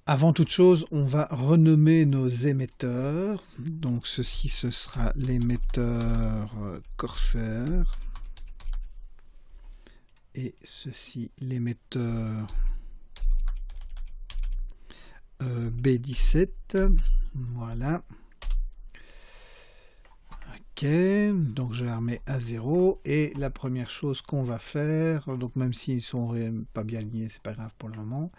Avant toute chose, on va renommer nos émetteurs. Donc ceci, ce sera l'émetteur Corsair. Et ceci, l'émetteur B17. Voilà. Ok, donc je la remets à 0. Et la première chose qu'on va faire, donc même s'ils sont pas bien alignés, c'est pas grave pour le moment.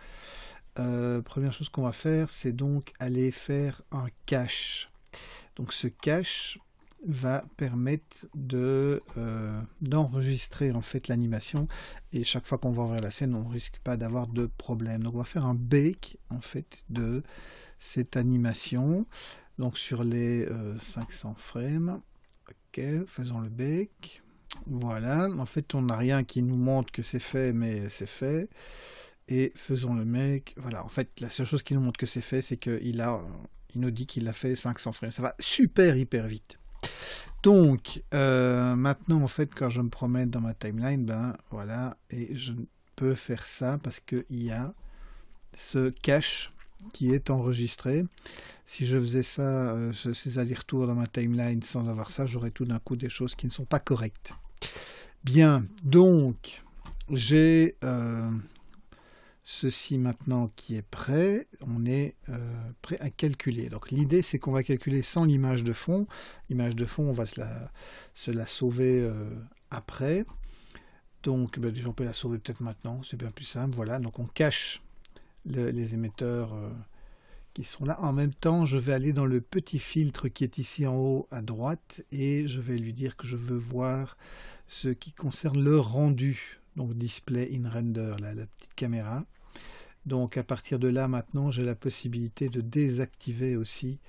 Première chose qu'on va faire, c'est donc aller faire un cache. Donc ce cache va permettre d'enregistrer en fait l'animation, et chaque fois qu'on va ouvrir la scène, on risque pas d'avoir de problème. Donc on va faire un bake en fait de cette animation. Donc sur les 500 frames, ok, faisons le bake. Voilà, en fait on n'a rien qui nous montre que c'est fait, mais c'est fait. Et faisons le mec. Voilà, en fait, la seule chose qui nous montre que c'est fait, c'est qu'il nous dit qu'il a fait 500 frames. Ça va super hyper vite. Donc, maintenant, en fait, quand je me promène dans ma timeline, ben voilà, et je peux faire ça parce qu'il y a ce cache qui est enregistré. Si je faisais ça, ces allers-retours dans ma timeline sans avoir ça, j'aurais tout d'un coup des choses qui ne sont pas correctes. Bien, donc, j'ai ceci maintenant qui est prêt, on est prêt à calculer. Donc l'idée c'est qu'on va calculer sans l'image de fond. L'image de fond, on va se la sauver après. Donc ben, on peut la sauver peut-être maintenant, c'est bien plus simple. Voilà, donc on cache les émetteurs qui sont là. En même temps, je vais aller dans le petit filtre qui est ici en haut à droite et je vais lui dire que je veux voir ce qui concerne le rendu. Donc display in render, là, la petite caméra. Donc à partir de là, maintenant, j'ai la possibilité de désactiver aussi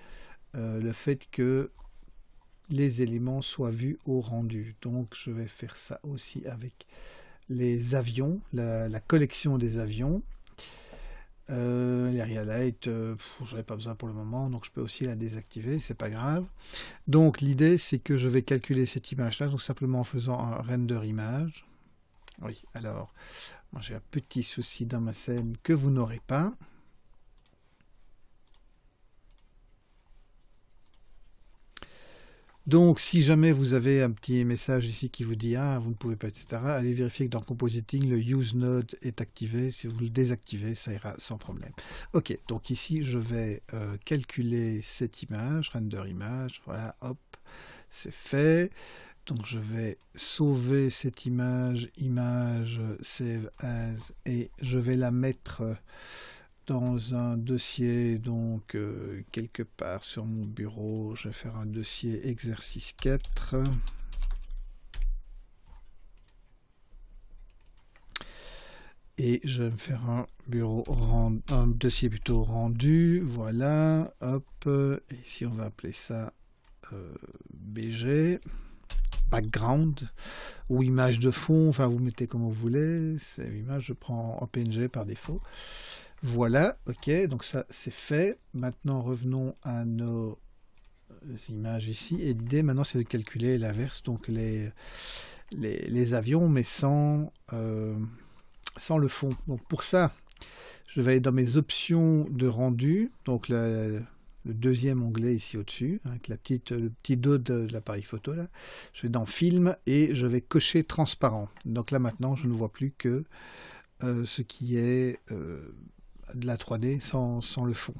le fait que les éléments soient vus au rendu. Donc je vais faire ça aussi avec les avions, la collection des avions. L'area light, je n'en ai pas besoin pour le moment, donc je peux aussi la désactiver, c'est pas grave. Donc l'idée, c'est que je vais calculer cette image-là, donc simplement en faisant un render image. Oui, alors, moi j'ai un petit souci dans ma scène que vous n'aurez pas. Donc, si jamais vous avez un petit message ici qui vous dit « Ah, vous ne pouvez pas, etc. », allez vérifier que dans Compositing, le Use Node est activé. Si vous le désactivez, ça ira sans problème. Ok, donc ici, je vais calculer cette image, render image, voilà, hop, c'est fait. Donc je vais sauver cette image, image, save as, et je vais la mettre dans un dossier, donc quelque part sur mon bureau. Je vais faire un dossier exercice 4. Et je vais me faire un dossier plutôt rendu, voilà, hop, et ici on va appeler ça BG. Background ou image de fond, enfin vous mettez comme vous voulez, c'est l'image, je prends en PNG par défaut. Voilà, ok, donc ça c'est fait. Maintenant revenons à nos images ici, et l'idée maintenant c'est de calculer l'inverse, donc les avions, mais sans le fond. Donc pour ça, je vais aller dans mes options de rendu, donc le deuxième onglet ici au-dessus, avec le petit dos de l'appareil photo là. Je vais dans film et je vais cocher transparent. Donc là maintenant je ne vois plus que ce qui est de la 3D sans le fond.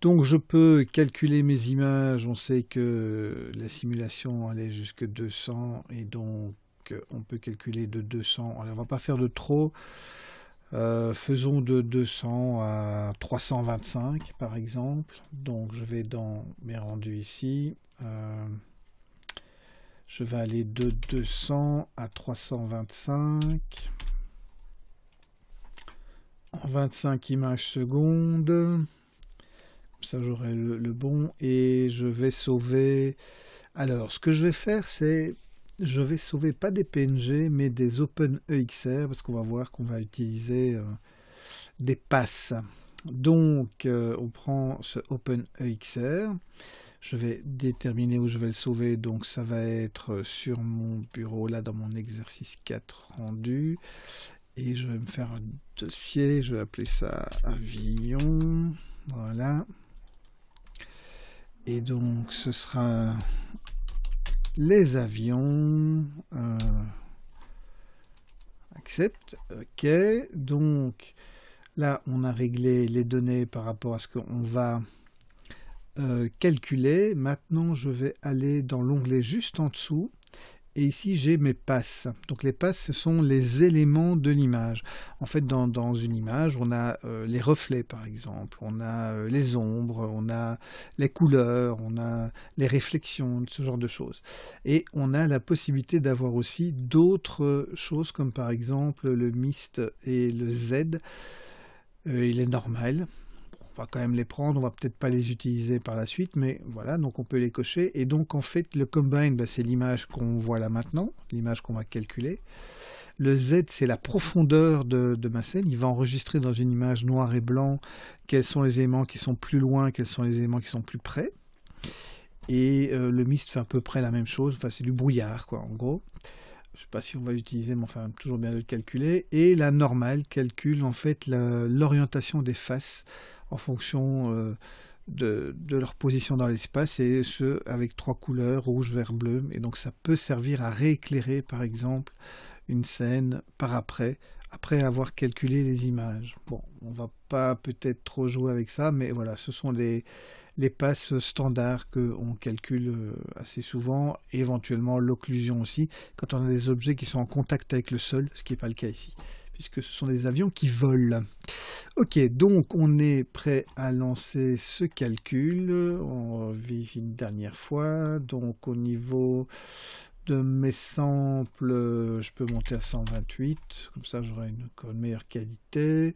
Donc je peux calculer mes images. On sait que la simulation allait jusque 200 et donc on peut calculer de 200. Alors, on va pas faire de trop. Faisons de 200 à 325 par exemple. Donc je vais dans mes rendus ici. Je vais aller de 200 à 325 en 25 images secondes. Comme ça j'aurai le bon et je vais sauver. Alors ce que je vais faire, c'est je vais sauver pas des PNG mais des OpenEXR parce qu'on va voir qu'on va utiliser des passes. Donc on prend ce OpenEXR, je vais déterminer où je vais le sauver, donc ça va être sur mon bureau là dans mon exercice 4 rendu, et je vais me faire un dossier, je vais appeler ça avion, voilà. Et donc ce sera les avions. Accepte. Ok. Donc là, on a réglé les données par rapport à ce qu'on va calculer. Maintenant, je vais aller dans l'onglet juste en dessous. Et ici, j'ai mes passes. Donc les passes, ce sont les éléments de l'image. En fait, dans une image, on a les reflets, par exemple. On a les ombres, on a les couleurs, on a les réflexions, ce genre de choses. Et on a la possibilité d'avoir aussi d'autres choses, comme par exemple le mist et le Z. Il est normal. On va quand même les prendre, on va peut-être pas les utiliser par la suite, mais voilà, donc on peut les cocher. Et donc en fait, le combine, bah, c'est l'image qu'on voit là maintenant, l'image qu'on va calculer. Le Z, c'est la profondeur de ma scène. Il va enregistrer dans une image noir et blanc quels sont les éléments qui sont plus loin, quels sont les éléments qui sont plus près. Et le mist fait à peu près la même chose, enfin c'est du brouillard quoi, en gros. Je ne sais pas si on va l'utiliser, mais enfin, toujours bien de le calculer. Et la normale calcule en fait l'orientation des faces en fonction de leur position dans l'espace, et ce avec 3 couleurs, rouge, vert, bleu. Et donc ça peut servir à rééclairer par exemple une scène par après avoir calculé les images. Bon, on va pas peut-être trop jouer avec ça, mais voilà, ce sont les passes standards qu'on calcule assez souvent, et éventuellement l'occlusion aussi, quand on a des objets qui sont en contact avec le sol, ce qui n'est pas le cas ici, puisque ce sont des avions qui volent. Ok, donc on est prêt à lancer ce calcul. On vérifie une dernière fois. Donc au niveau de mes samples, je peux monter à 128, comme ça j'aurai une meilleure qualité.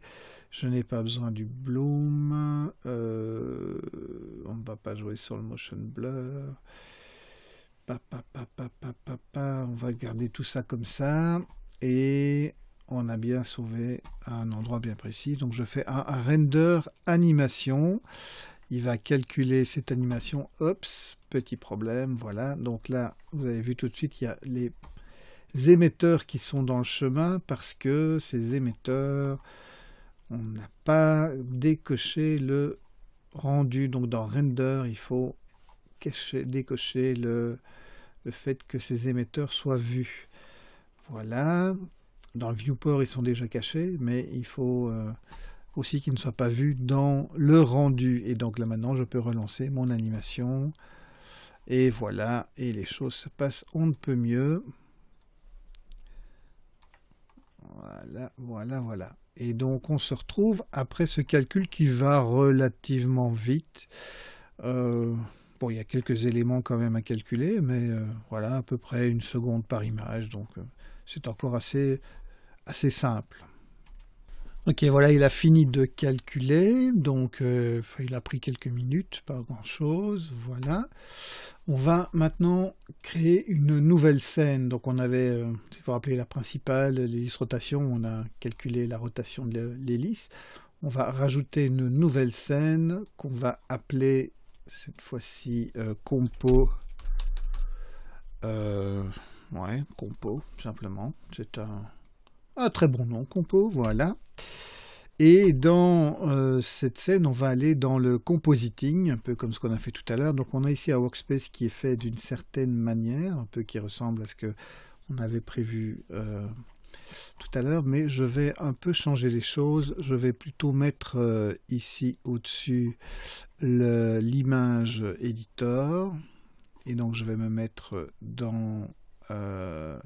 Je n'ai pas besoin du bloom. On ne va pas jouer sur le motion blur. On va garder tout ça comme ça. Et on a bien sauvé à un endroit bien précis. Donc je fais un render animation. Il va calculer cette animation. Oups, petit problème, voilà. Donc là, vous avez vu tout de suite, il y a les émetteurs qui sont dans le chemin, parce que ces émetteurs, on n'a pas décoché le rendu. Donc dans render, il faut décocher le fait que ces émetteurs soient vus. Voilà. Dans le viewport, ils sont déjà cachés, mais il faut aussi qu'ils ne soient pas vus dans le rendu. Et donc là maintenant, je peux relancer mon animation. Et voilà, et les choses se passent on ne peut mieux. Voilà, voilà, voilà. Et donc on se retrouve après ce calcul qui va relativement vite. Bon, il y a quelques éléments quand même à calculer, mais voilà, à peu près 1 seconde par image. Donc c'est encore assez simple. Ok, voilà, il a fini de calculer, donc il a pris quelques minutes, pas grand-chose, voilà. On va maintenant créer une nouvelle scène. Donc on avait, il faut rappeler la principale, l'hélice rotation, on a calculé la rotation de l'hélice. On va rajouter une nouvelle scène qu'on va appeler cette fois-ci compo. Ouais, compo, simplement. C'est un très bon nom, compo, voilà. Et dans cette scène, on va aller dans le compositing, un peu comme ce qu'on a fait tout à l'heure. Donc on a ici un workspace qui est fait d'une certaine manière, un peu qui ressemble à ce que on avait prévu tout à l'heure, mais je vais un peu changer les choses. Je vais plutôt mettre ici au-dessus l'image editor, et donc je vais me mettre dans le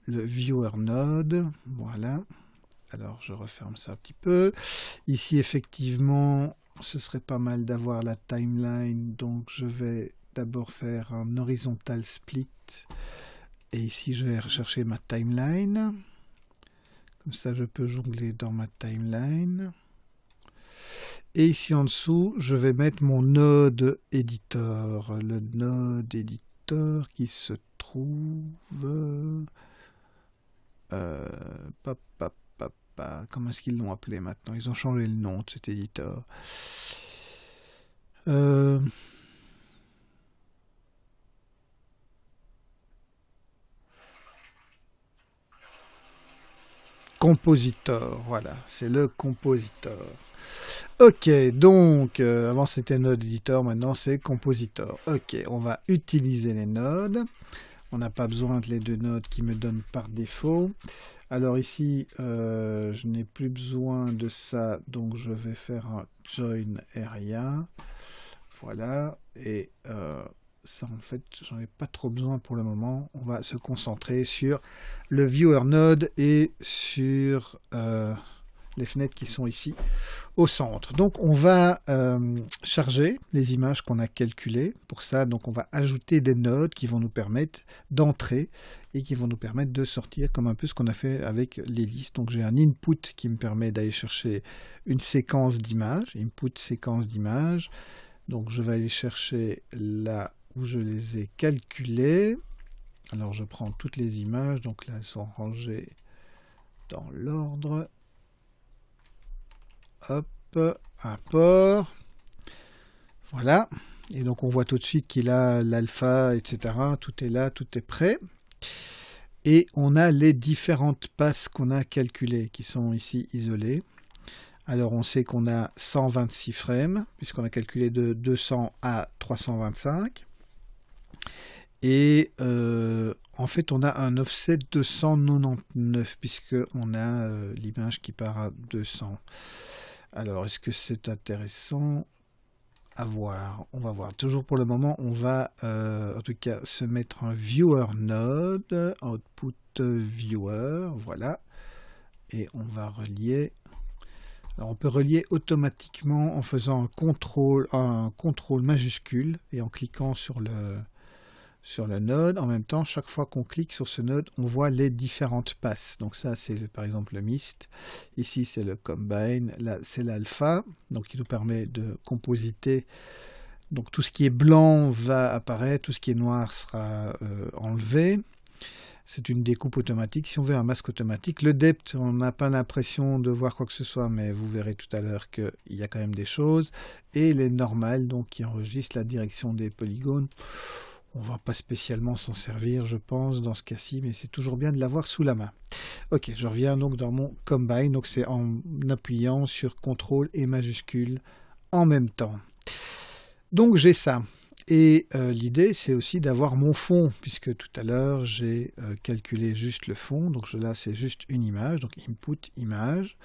viewer node, voilà. Alors je referme ça un petit peu. Ici effectivement, ce serait pas mal d'avoir la timeline, donc je vais d'abord faire un horizontal split. Et ici je vais rechercher ma timeline. Comme ça je peux jongler dans ma timeline. Et ici en dessous, je vais mettre mon node editor. Le node editor qui se trouve... comment est-ce qu'ils l'ont appelé maintenant? Ils ont changé le nom de cet éditeur. Compositor, voilà, c'est le compositor. Ok, donc avant c'était Node Editor, maintenant c'est Compositor. Ok, on va utiliser les nodes. On n'a pas besoin de les deux nodes qui me donnent par défaut. Alors ici, je n'ai plus besoin de ça, donc je vais faire un join area. Voilà, et ça en fait, j'en ai pas trop besoin pour le moment. On va se concentrer sur le viewer node et sur les fenêtres qui sont ici au centre. Donc on va charger les images qu'on a calculées. Pour ça, donc on va ajouter des nodes qui vont nous permettre d'entrer et qui vont nous permettre de sortir, comme un peu ce qu'on a fait avec les listes. Donc j'ai un input qui me permet d'aller chercher une séquence d'images, input séquence d'images. Donc je vais aller chercher là où je les ai calculées. Alors je prends toutes les images, donc là elles sont rangées dans l'ordre. Hop, import. Voilà. Et donc on voit tout de suite qu'il a l'alpha, etc. Tout est là, tout est prêt. Et on a les différentes passes qu'on a calculées, qui sont ici isolées. Alors on sait qu'on a 126 frames, puisqu'on a calculé de 200 à 325. Et en fait on a un offset 299, puisqu'on a l'image qui part à 200. Alors est-ce que c'est intéressant à voir? On va voir. Toujours pour le moment, on va en tout cas se mettre un viewer node, output viewer, voilà. Et on va relier. Alors on peut relier automatiquement en faisant un contrôle majuscule et en cliquant sur le node. En même temps, chaque fois qu'on clique sur ce node, on voit les différentes passes. Donc ça, c'est par exemple le mist. Ici, c'est le combine. Là, c'est l'alpha. Donc il nous permet de compositer. Donc tout ce qui est blanc va apparaître, tout ce qui est noir sera enlevé. C'est une découpe automatique. Si on veut un masque automatique, le depth, on n'a pas l'impression de voir quoi que ce soit, mais vous verrez tout à l'heure qu'il y a quand même des choses. Et les normales, donc qui enregistrent la direction des polygones. On ne va pas spécialement s'en servir, je pense, dans ce cas-ci, mais c'est toujours bien de l'avoir sous la main. Ok, je reviens donc dans mon combine. Donc c'est en appuyant sur CTRL et majuscule en même temps. Donc j'ai ça. Et l'idée, c'est aussi d'avoir mon fond, puisque tout à l'heure, j'ai calculé juste le fond. Donc là, c'est juste une image, donc input image.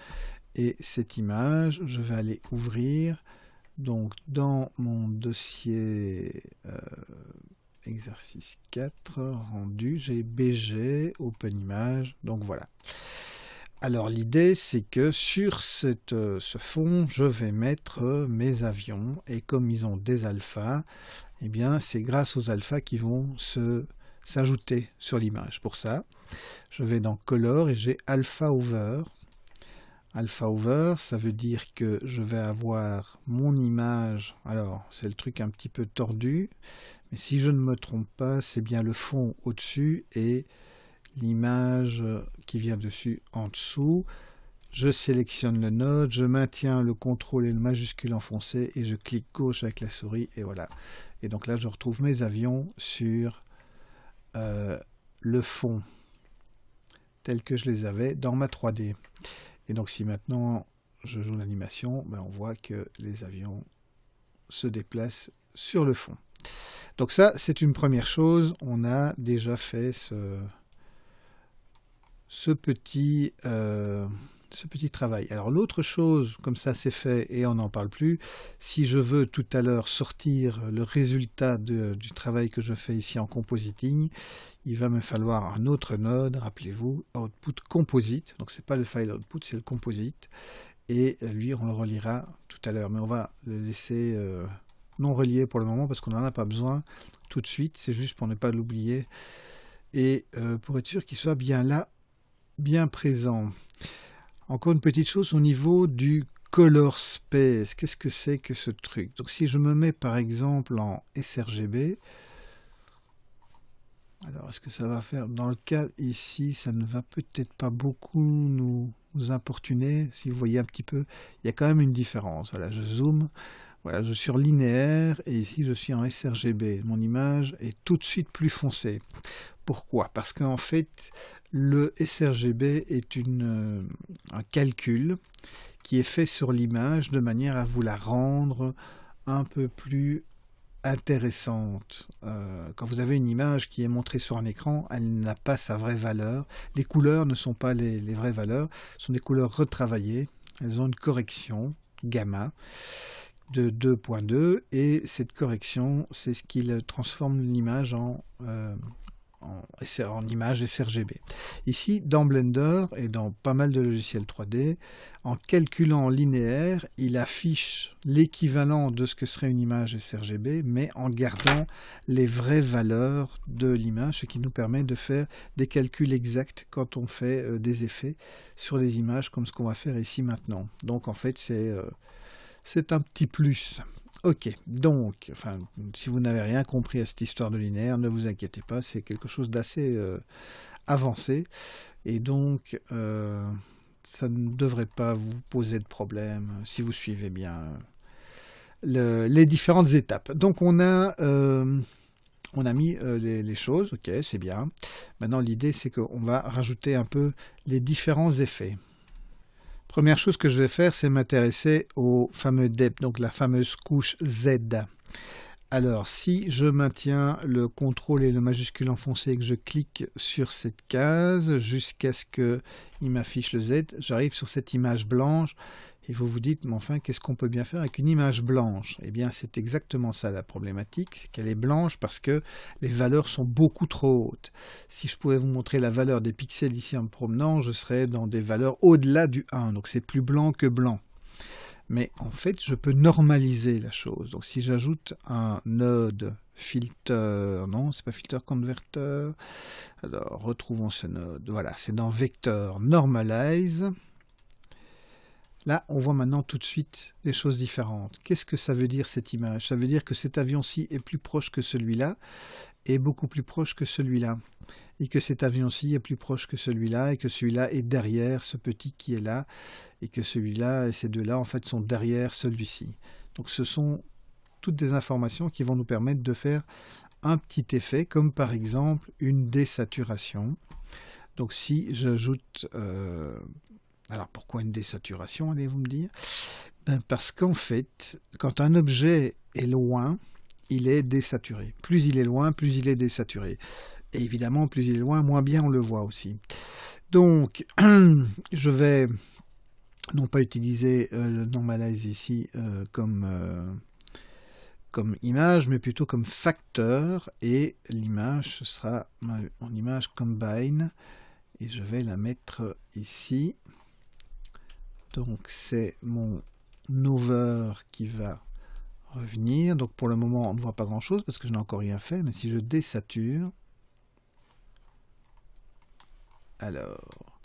Et cette image, je vais aller ouvrir. Donc dans mon dossier exercice 4, rendu, j'ai BG, OpenImage. Donc voilà. Alors l'idée, c'est que sur ce fond, je vais mettre mes avions. Et comme ils ont des alphas, eh bien, c'est grâce aux alphas qui vont s'ajouter sur l'image. Pour ça, je vais dans Color et j'ai Alpha Over. Alpha Over, ça veut dire que je vais avoir mon image. Alors, c'est le truc un petit peu tordu, mais si je ne me trompe pas, c'est bien le fond au-dessus et l'image qui vient dessus en dessous. Je sélectionne le node, je maintiens le contrôle et le majuscule enfoncé et je clique gauche avec la souris et voilà. Et donc là, je retrouve mes avions sur le fond tel que je les avais dans ma 3D. Et donc si maintenant je joue l'animation, ben on voit que les avions se déplacent sur le fond. Donc ça, c'est une première chose. On a déjà fait ce petit travail. Alors l'autre chose, comme ça c'est fait et on n'en parle plus, si je veux tout à l'heure sortir le résultat du travail que je fais ici en compositing, il va me falloir un autre node, rappelez-vous, output composite, donc c'est pas le file output, c'est le composite, et lui on le reliera tout à l'heure, mais on va le laisser non relié pour le moment parce qu'on n'en a pas besoin tout de suite, c'est juste pour ne pas l'oublier et pour être sûr qu'il soit bien là, bien présent. Encore une petite chose au niveau du color space. Qu'est-ce que c'est que ce truc? Donc si je me mets par exemple en sRGB, alors est-ce que ça va faire? Dans le cas ici, ça ne va peut-être pas beaucoup nous importuner. Si vous voyez un petit peu, il y a quand même une différence. Voilà, je zoome. Voilà, je suis sur linéaire et ici je suis en sRGB. Mon image est tout de suite plus foncée. Pourquoi? Parce qu'en fait, le sRGB est un calcul qui est fait sur l'image de manière à vous la rendre un peu plus intéressante. Quand vous avez une image qui est montrée sur un écran, elle n'a pas sa vraie valeur. Les couleurs ne sont pas les vraies valeurs, ce sont des couleurs retravaillées. Elles ont une correction gamma de 2.2 et cette correction, c'est ce qui transforme l'image en image sRGB. Ici, dans Blender et dans pas mal de logiciels 3D, en calculant en linéaire, il affiche l'équivalent de ce que serait une image sRGB, mais en gardant les vraies valeurs de l'image, ce qui nous permet de faire des calculs exacts quand on fait des effets sur les images, comme ce qu'on va faire ici maintenant. Donc en fait, c'est un petit plus. Ok, donc, enfin, si vous n'avez rien compris à cette histoire de linéaire, ne vous inquiétez pas, c'est quelque chose d'assez avancé, et donc ça ne devrait pas vous poser de problème si vous suivez bien les différentes étapes. Donc on a mis les choses, ok, c'est bien. Maintenant l'idée c'est qu'on va rajouter un peu les différents effets. Première chose que je vais faire, c'est m'intéresser au fameux depth, donc la fameuse couche Z. Alors, si je maintiens le CTRL et le majuscule enfoncé et que je clique sur cette case jusqu'à ce qu'il m'affiche le Z, j'arrive sur cette image blanche et vous vous dites, mais enfin, qu'est-ce qu'on peut bien faire avec une image blanche? Eh bien, c'est exactement ça la problématique, c'est qu'elle est blanche parce que les valeurs sont beaucoup trop hautes. Si je pouvais vous montrer la valeur des pixels ici en me promenant, je serais dans des valeurs au-delà du 1, donc c'est plus blanc que blanc. Mais en fait, je peux normaliser la chose. Donc si j'ajoute un node filter, non, c'est pas filter converter. Alors, retrouvons ce node. Voilà, c'est dans vecteur normalize. Là, on voit maintenant tout de suite des choses différentes. Qu'est-ce que ça veut dire cette image? Ça veut dire que cet avion-ci est plus proche que celui-là, et beaucoup plus proche que celui-là. Et que cet avion-ci est plus proche que celui-là, et que celui-là est derrière ce petit qui est là, et que celui-là et ces deux-là, en fait, sont derrière celui-ci. Donc ce sont toutes des informations qui vont nous permettre de faire un petit effet, comme par exemple une désaturation. Donc si j'ajoute... alors pourquoi une désaturation, allez-vous me dire? Ben parce qu'en fait, quand un objet est loin, il est désaturé. Plus il est loin, plus il est désaturé. Et évidemment, plus il est loin, moins bien on le voit aussi. Donc, je vais non pas utiliser le normalize ici comme image, mais plutôt comme facteur. Et l'image, ce sera mon image combine. Et je vais la mettre ici. Donc, c'est mon over qui va revenir. Donc, pour le moment, on ne voit pas grand-chose parce que je n'ai encore rien fait. Mais si je désature... Alors,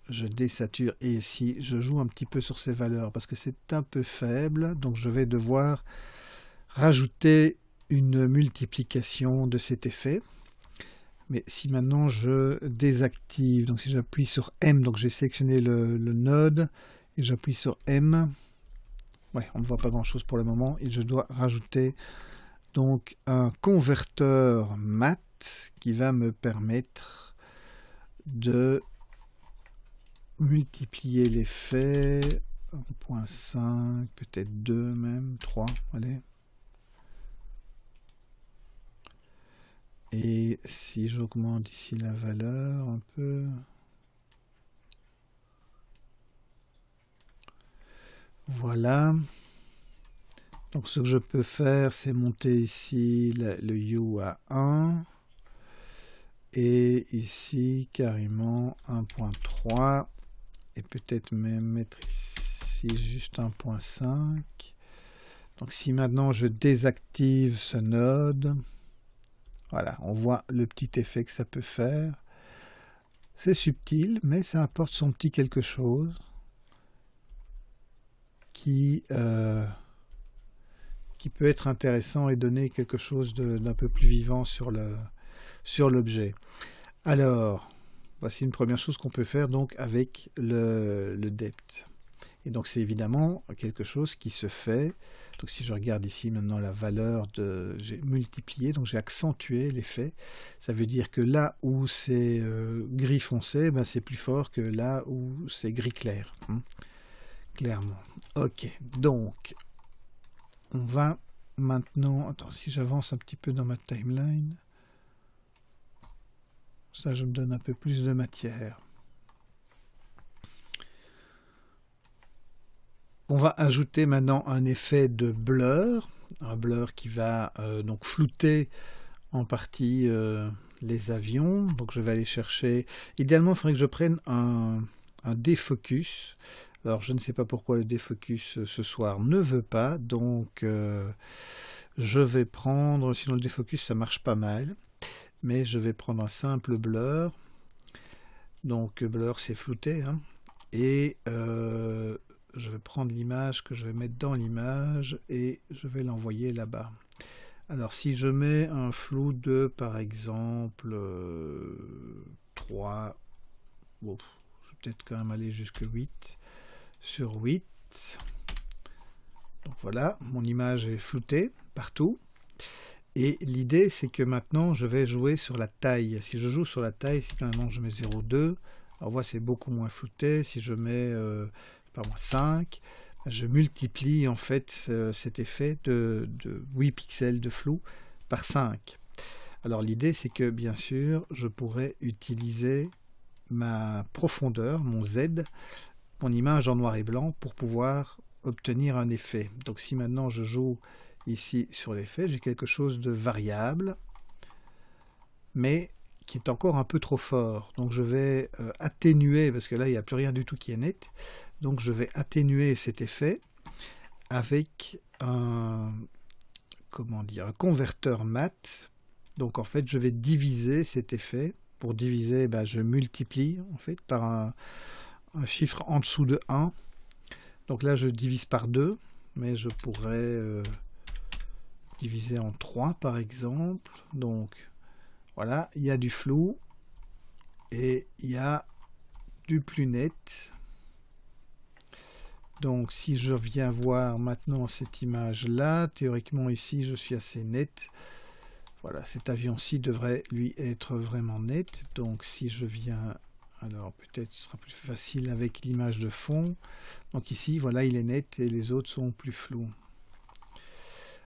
je désature et ici, je joue un petit peu sur ces valeurs parce que c'est un peu faible. Donc, je vais devoir rajouter une multiplication de cet effet. Mais si maintenant je désactive, donc si j'appuie sur M, donc j'ai sélectionné le node et j'appuie sur M, ouais, on ne voit pas grand-chose pour le moment et je dois rajouter donc un converteur mat qui va me permettre de multiplier l'effet 1.5, peut-être 2 même, 3, allez. Et si j'augmente ici la valeur un peu, voilà. Donc ce que je peux faire, c'est monter ici le U à 1. Et ici, carrément 1.3. Et peut-être même mettre ici juste 1.5. Donc si maintenant je désactive ce node, voilà, on voit le petit effet que ça peut faire. C'est subtil, mais ça apporte son petit quelque chose qui peut être intéressant et donner quelque chose d'un peu plus vivant sur l'objet. Alors, voici une première chose qu'on peut faire donc avec le depth. Et donc c'est évidemment quelque chose qui se fait. Donc si je regarde ici maintenant la valeur j'ai multiplié, donc j'ai accentué l'effet. Ça veut dire que là où c'est gris foncé, ben c'est plus fort que là où c'est gris clair. clairement. Ok, donc on va maintenant... Attends, si j'avance un petit peu dans ma timeline, ça je me donne un peu plus de matière. On va ajouter maintenant un effet de blur, un blur qui va donc flouter en partie les avions. Donc je vais aller chercher... Idéalement, il faudrait que je prenne un défocus. Alors je ne sais pas pourquoi le défocus ce soir ne veut pas, donc je vais prendre... Sinon le défocus ça marche pas mal, mais je vais prendre un simple blur. Donc blur c'est flouté, hein. Et je vais prendre l'image que je vais mettre dans l'image et je vais l'envoyer là-bas. Alors si je mets un flou de par exemple 3, bon, je vais peut-être quand même aller jusqu'à 8 sur 8. Donc voilà, mon image est floutée partout. Et l'idée c'est que maintenant je vais jouer sur la taille. Si je joue sur la taille, si maintenant je mets 0,2, alors voilà, c'est beaucoup moins flouté. Si je mets par moi 5, je multiplie en fait cet effet de 8 pixels de flou par 5. Alors l'idée c'est que bien sûr je pourrais utiliser ma profondeur, mon Z, mon image en noir et blanc pour pouvoir obtenir un effet. Donc si maintenant je joue ici sur l'effet, j'ai quelque chose de variable mais qui est encore un peu trop fort. Donc je vais atténuer, parce que là il n'y a plus rien du tout qui est net. Donc je vais atténuer cet effet avec un, comment dire, un converteur mat. Donc en fait je vais diviser cet effet. Pour diviser, ben, je multiplie en fait par un chiffre en dessous de 1. Donc là je divise par 2, mais je pourrais diviser en 3 par exemple. Donc voilà, il y a du flou et il y a du plus net. Donc si je viens voir maintenant cette image là, théoriquement ici je suis assez net. Voilà, cet avion-ci devrait lui être vraiment net. Donc si je viens, alors peut-être ce sera plus facile avec l'image de fond. Donc ici voilà, il est net et les autres sont plus flous.